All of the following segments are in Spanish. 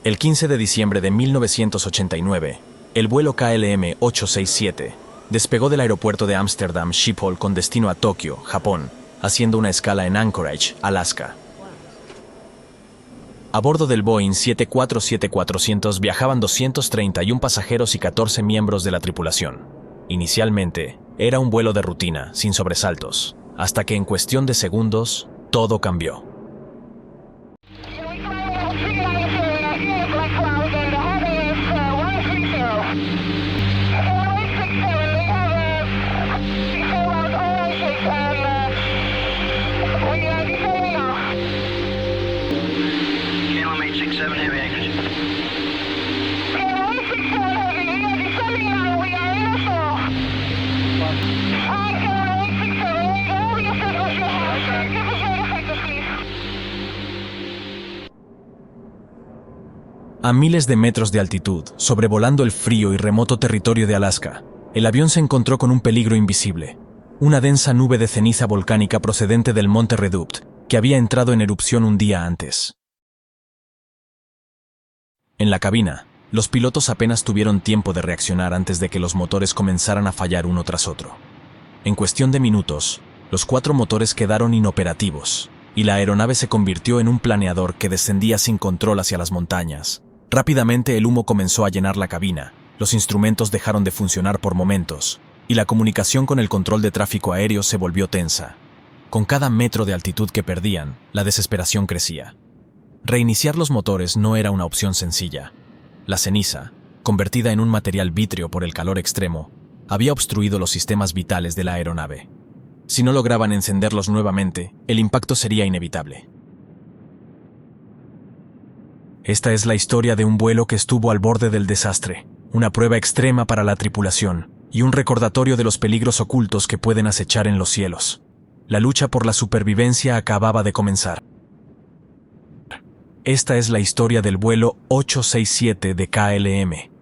El 15 de diciembre de 1989, el vuelo KLM-867 despegó del aeropuerto de Amsterdam Schiphol con destino a Tokio, Japón, haciendo una escala en Anchorage, Alaska. A bordo del Boeing 747-400 viajaban 231 pasajeros y 14 miembros de la tripulación. Inicialmente, era un vuelo de rutina, sin sobresaltos, hasta que en cuestión de segundos, todo cambió. A miles de metros de altitud, sobrevolando el frío y remoto territorio de Alaska, el avión se encontró con un peligro invisible, una densa nube de ceniza volcánica procedente del monte Redoubte, que había entrado en erupción un día antes. En la cabina, los pilotos apenas tuvieron tiempo de reaccionar antes de que los motores comenzaran a fallar uno tras otro. En cuestión de minutos, los 4 motores quedaron inoperativos, y la aeronave se convirtió en un planeador que descendía sin control hacia las montañas. Rápidamente el humo comenzó a llenar la cabina, los instrumentos dejaron de funcionar por momentos, y la comunicación con el control de tráfico aéreo se volvió tensa. Con cada metro de altitud que perdían, la desesperación crecía. Reiniciar los motores no era una opción sencilla. La ceniza, convertida en un material vítreo por el calor extremo, había obstruido los sistemas vitales de la aeronave. Si no lograban encenderlos nuevamente, el impacto sería inevitable. Esta es la historia de un vuelo que estuvo al borde del desastre, una prueba extrema para la tripulación y un recordatorio de los peligros ocultos que pueden acechar en los cielos. La lucha por la supervivencia acababa de comenzar. Esta es la historia del vuelo 867 de KLM.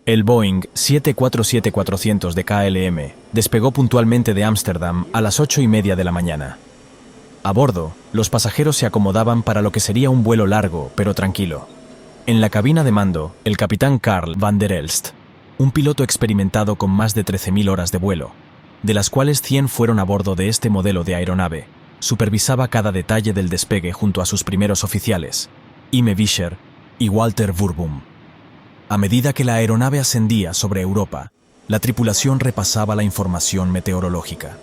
El Boeing 747-400 de KLM despegó puntualmente de Ámsterdam a las 8:30 de la mañana. A bordo, los pasajeros se acomodaban para lo que sería un vuelo largo, pero tranquilo. En la cabina de mando, el capitán Karl van der Elst, un piloto experimentado con más de 13.000 horas de vuelo, de las cuales 100 fueron a bordo de este modelo de aeronave, supervisaba cada detalle del despegue junto a sus primeros oficiales, Ime Vischer y Walter Verboom. A medida que la aeronave ascendía sobre Europa, la tripulación repasaba la información meteorológica.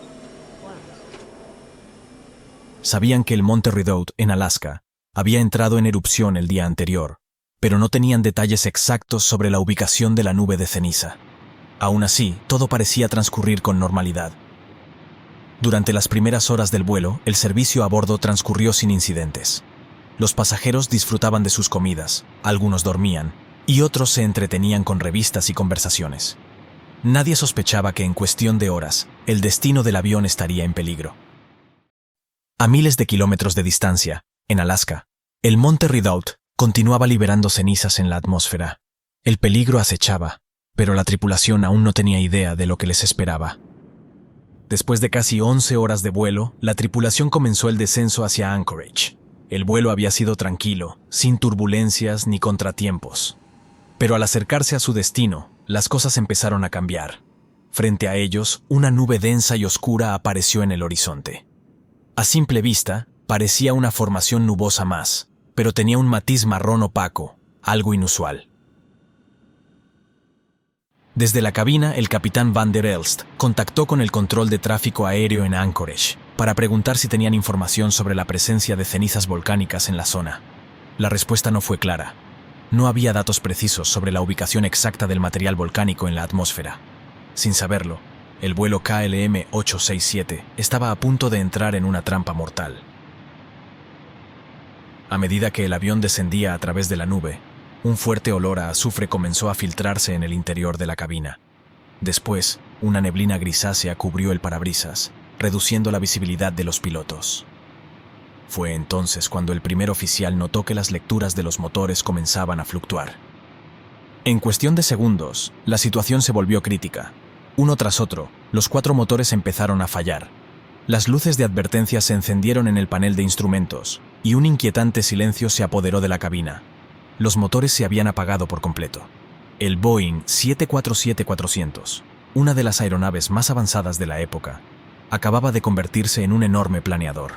Sabían que el monte Redoubte, en Alaska, había entrado en erupción el día anterior, pero no tenían detalles exactos sobre la ubicación de la nube de ceniza. Aún así, todo parecía transcurrir con normalidad. Durante las primeras horas del vuelo, el servicio a bordo transcurrió sin incidentes. Los pasajeros disfrutaban de sus comidas, algunos dormían, y otros se entretenían con revistas y conversaciones. Nadie sospechaba que en cuestión de horas, el destino del avión estaría en peligro. A miles de kilómetros de distancia, en Alaska, el monte Redoubte continuaba liberando cenizas en la atmósfera. El peligro acechaba, pero la tripulación aún no tenía idea de lo que les esperaba. Después de casi 11 horas de vuelo, la tripulación comenzó el descenso hacia Anchorage. El vuelo había sido tranquilo, sin turbulencias ni contratiempos. Pero al acercarse a su destino, las cosas empezaron a cambiar. Frente a ellos, una nube densa y oscura apareció en el horizonte. A simple vista, parecía una formación nubosa más, pero tenía un matiz marrón opaco, algo inusual. Desde la cabina, el capitán van der Elst contactó con el control de tráfico aéreo en Anchorage para preguntar si tenían información sobre la presencia de cenizas volcánicas en la zona. La respuesta no fue clara. No había datos precisos sobre la ubicación exacta del material volcánico en la atmósfera. Sin saberlo, el vuelo KLM-867 estaba a punto de entrar en una trampa mortal. A medida que el avión descendía a través de la nube, un fuerte olor a azufre comenzó a filtrarse en el interior de la cabina. Después, una neblina grisácea cubrió el parabrisas, reduciendo la visibilidad de los pilotos. Fue entonces cuando el primer oficial notó que las lecturas de los motores comenzaban a fluctuar. En cuestión de segundos, la situación se volvió crítica. Uno tras otro, los 4 motores empezaron a fallar. Las luces de advertencia se encendieron en el panel de instrumentos, y un inquietante silencio se apoderó de la cabina. Los motores se habían apagado por completo. El Boeing 747-400, una de las aeronaves más avanzadas de la época, acababa de convertirse en un enorme planeador.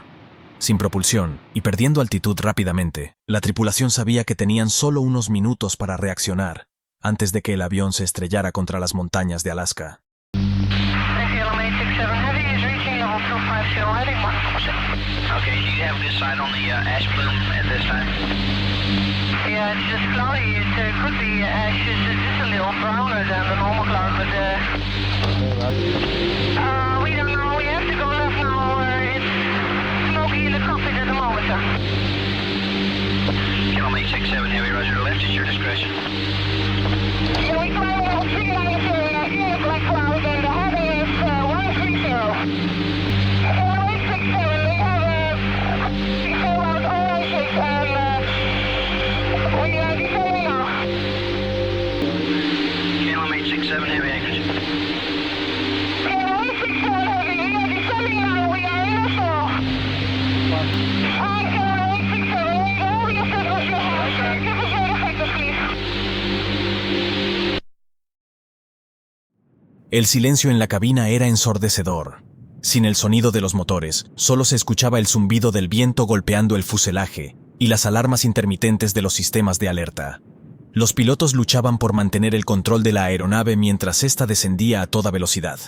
Sin propulsión y perdiendo altitud rápidamente, la tripulación sabía que tenían solo unos minutos para reaccionar antes de que el avión se estrellara contra las montañas de Alaska. Okay, do you have good sight on the ash plume at this time? Yeah, it's just cloudy. It could be ashes. It's just a little browner than the normal cloud, but we don't know. We have to go left now. It's smoky in the cockpit at the moment, sir. Kilo 867 Heavy, roger, left is your discretion. Yeah, we fly level 390 in the black cloud, and the heading is 130. Kilo 867, we have default out all engines, and we are defaulting now. Kilo 867 Heavy, anchorage. Kilo 867 Heavy, we are descending now. We are in the fall. Hi, Kilo 867, we need all the assistance you have, sir. Give us your effective, please. El silencio en la cabina era ensordecedor. Sin el sonido de los motores, solo se escuchaba el zumbido del viento golpeando el fuselaje y las alarmas intermitentes de los sistemas de alerta. Los pilotos luchaban por mantener el control de la aeronave mientras ésta descendía a toda velocidad.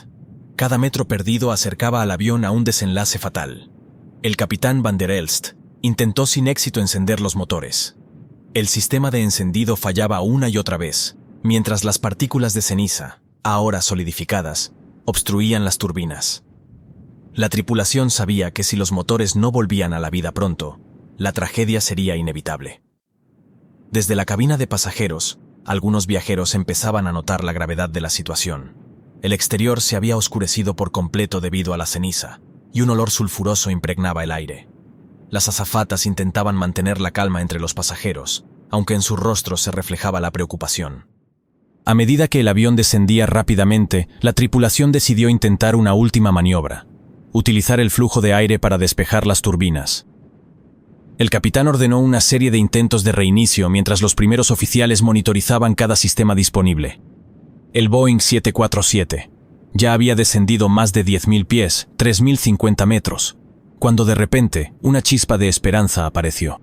Cada metro perdido acercaba al avión a un desenlace fatal. El capitán Van der Elst intentó sin éxito encender los motores. El sistema de encendido fallaba una y otra vez, mientras las partículas de ceniza, ahora solidificadas, obstruían las turbinas. La tripulación sabía que si los motores no volvían a la vida pronto, la tragedia sería inevitable. Desde la cabina de pasajeros, algunos viajeros empezaban a notar la gravedad de la situación. El exterior se había oscurecido por completo debido a la ceniza, y un olor sulfuroso impregnaba el aire. Las azafatas intentaban mantener la calma entre los pasajeros, aunque en sus rostros se reflejaba la preocupación. A medida que el avión descendía rápidamente, la tripulación decidió intentar una última maniobra: utilizar el flujo de aire para despejar las turbinas. El capitán ordenó una serie de intentos de reinicio mientras los primeros oficiales monitorizaban cada sistema disponible. El Boeing 747 ya había descendido más de 10.000 pies, 3.050 metros, cuando de repente una chispa de esperanza apareció.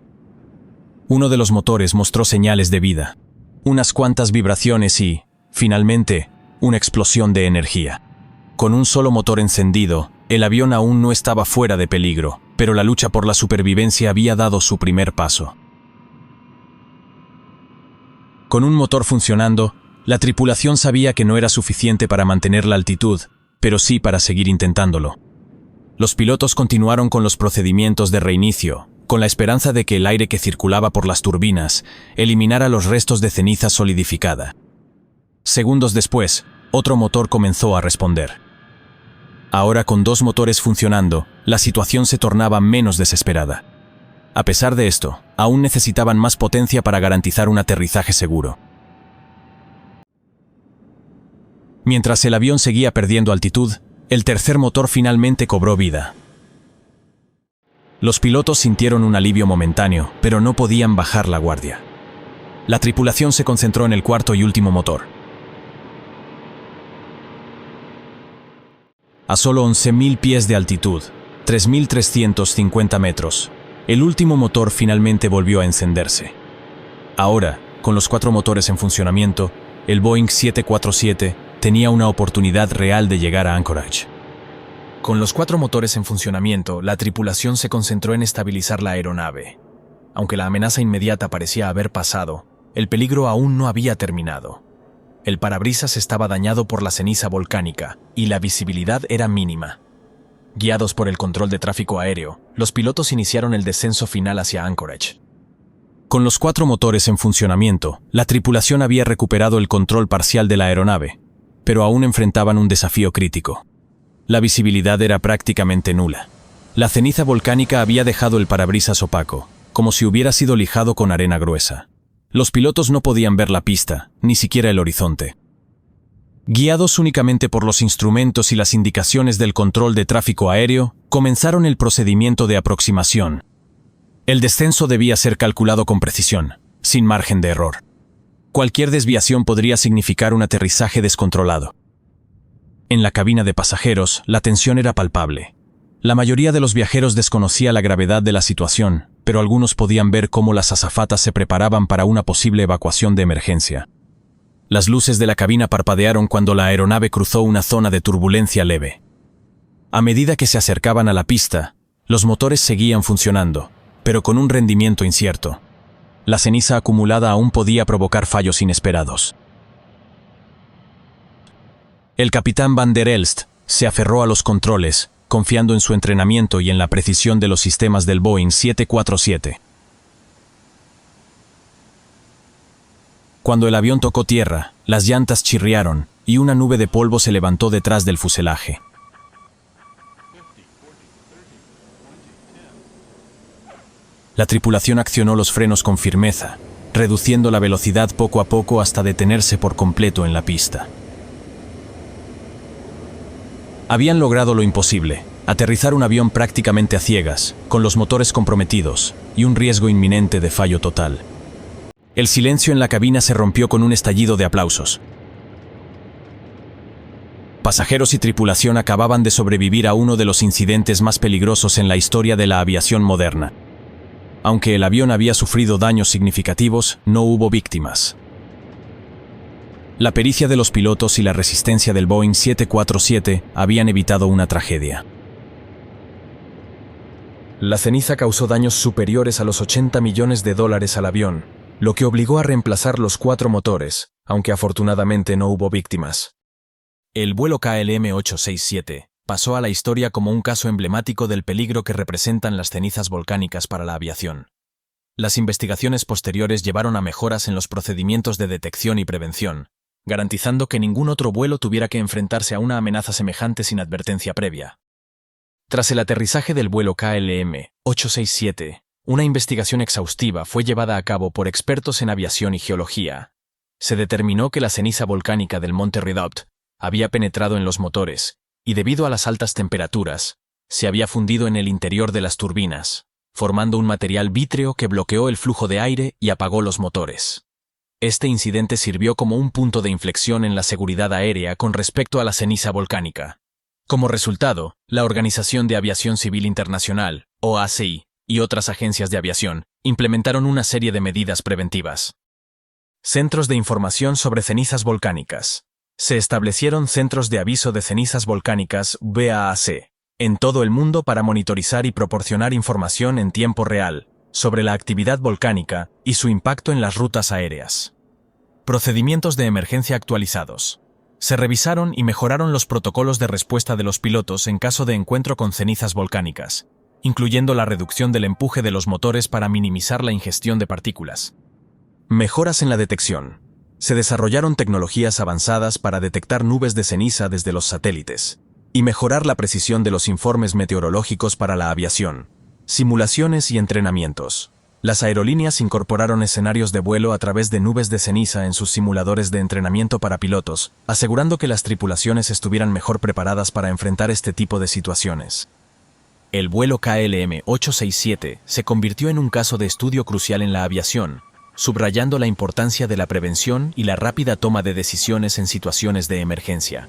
Uno de los motores mostró señales de vida, unas cuantas vibraciones y, finalmente, una explosión de energía. Con un solo motor encendido, el avión aún no estaba fuera de peligro, pero la lucha por la supervivencia había dado su primer paso. Con un motor funcionando, la tripulación sabía que no era suficiente para mantener la altitud, pero sí para seguir intentándolo. Los pilotos continuaron con los procedimientos de reinicio, con la esperanza de que el aire que circulaba por las turbinas eliminara los restos de ceniza solidificada. Segundos después, otro motor comenzó a responder. Ahora, con 2 motores funcionando, la situación se tornaba menos desesperada. A pesar de esto, aún necesitaban más potencia para garantizar un aterrizaje seguro. Mientras el avión seguía perdiendo altitud, el tercer motor finalmente cobró vida. Los pilotos sintieron un alivio momentáneo, pero no podían bajar la guardia. La tripulación se concentró en el cuarto y último motor. A solo 11.000 pies de altitud, 3.350 metros, el último motor finalmente volvió a encenderse. Ahora, con los 4 motores en funcionamiento, el Boeing 747 tenía una oportunidad real de llegar a Anchorage. Con los 4 motores en funcionamiento, la tripulación se concentró en estabilizar la aeronave. Aunque la amenaza inmediata parecía haber pasado, el peligro aún no había terminado. El parabrisas estaba dañado por la ceniza volcánica y la visibilidad era mínima. Guiados por el control de tráfico aéreo, los pilotos iniciaron el descenso final hacia Anchorage. Con los 4 motores en funcionamiento, la tripulación había recuperado el control parcial de la aeronave, pero aún enfrentaban un desafío crítico. La visibilidad era prácticamente nula. La ceniza volcánica había dejado el parabrisas opaco, como si hubiera sido lijado con arena gruesa. Los pilotos no podían ver la pista, ni siquiera el horizonte. Guiados únicamente por los instrumentos y las indicaciones del control de tráfico aéreo, comenzaron el procedimiento de aproximación. El descenso debía ser calculado con precisión, sin margen de error. Cualquier desviación podría significar un aterrizaje descontrolado. En la cabina de pasajeros, la tensión era palpable. La mayoría de los viajeros desconocía la gravedad de la situación, pero algunos podían ver cómo las azafatas se preparaban para una posible evacuación de emergencia. Las luces de la cabina parpadearon cuando la aeronave cruzó una zona de turbulencia leve. A medida que se acercaban a la pista, los motores seguían funcionando, pero con un rendimiento incierto. La ceniza acumulada aún podía provocar fallos inesperados. El capitán Van der Elst se aferró a los controles, confiando en su entrenamiento y en la precisión de los sistemas del Boeing 747. Cuando el avión tocó tierra, las llantas chirriaron y una nube de polvo se levantó detrás del fuselaje. La tripulación accionó los frenos con firmeza, reduciendo la velocidad poco a poco hasta detenerse por completo en la pista. Habían logrado lo imposible, aterrizar un avión prácticamente a ciegas, con los motores comprometidos y un riesgo inminente de fallo total. El silencio en la cabina se rompió con un estallido de aplausos. Pasajeros y tripulación acababan de sobrevivir a uno de los incidentes más peligrosos en la historia de la aviación moderna. Aunque el avión había sufrido daños significativos, no hubo víctimas. La pericia de los pilotos y la resistencia del Boeing 747 habían evitado una tragedia. La ceniza causó daños superiores a los $80 millones al avión, lo que obligó a reemplazar los 4 motores, aunque afortunadamente no hubo víctimas. El vuelo KLM-867 pasó a la historia como un caso emblemático del peligro que representan las cenizas volcánicas para la aviación. Las investigaciones posteriores llevaron a mejoras en los procedimientos de detección y prevención, garantizando que ningún otro vuelo tuviera que enfrentarse a una amenaza semejante sin advertencia previa. Tras el aterrizaje del vuelo KLM-867, una investigación exhaustiva fue llevada a cabo por expertos en aviación y geología. Se determinó que la ceniza volcánica del Monte Redoubt había penetrado en los motores y, debido a las altas temperaturas, se había fundido en el interior de las turbinas, formando un material vítreo que bloqueó el flujo de aire y apagó los motores. Este incidente sirvió como un punto de inflexión en la seguridad aérea con respecto a la ceniza volcánica. Como resultado, la Organización de Aviación Civil Internacional, OACI, y otras agencias de aviación implementaron una serie de medidas preventivas. Centros de información sobre cenizas volcánicas. Se establecieron centros de aviso de cenizas volcánicas VAAC en todo el mundo para monitorizar y proporcionar información en tiempo real sobre la actividad volcánica y su impacto en las rutas aéreas. Procedimientos de emergencia actualizados. Se revisaron y mejoraron los protocolos de respuesta de los pilotos en caso de encuentro con cenizas volcánicas, incluyendo la reducción del empuje de los motores para minimizar la ingestión de partículas. Mejoras en la detección. Se desarrollaron tecnologías avanzadas para detectar nubes de ceniza desde los satélites y mejorar la precisión de los informes meteorológicos para la aviación. Simulaciones y entrenamientos. Las aerolíneas incorporaron escenarios de vuelo a través de nubes de ceniza en sus simuladores de entrenamiento para pilotos, asegurando que las tripulaciones estuvieran mejor preparadas para enfrentar este tipo de situaciones. El vuelo KLM-867 se convirtió en un caso de estudio crucial en la aviación, subrayando la importancia de la prevención y la rápida toma de decisiones en situaciones de emergencia.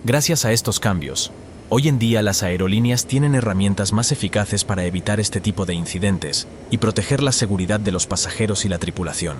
Gracias a estos cambios, hoy en día las aerolíneas tienen herramientas más eficaces para evitar este tipo de incidentes y proteger la seguridad de los pasajeros y la tripulación.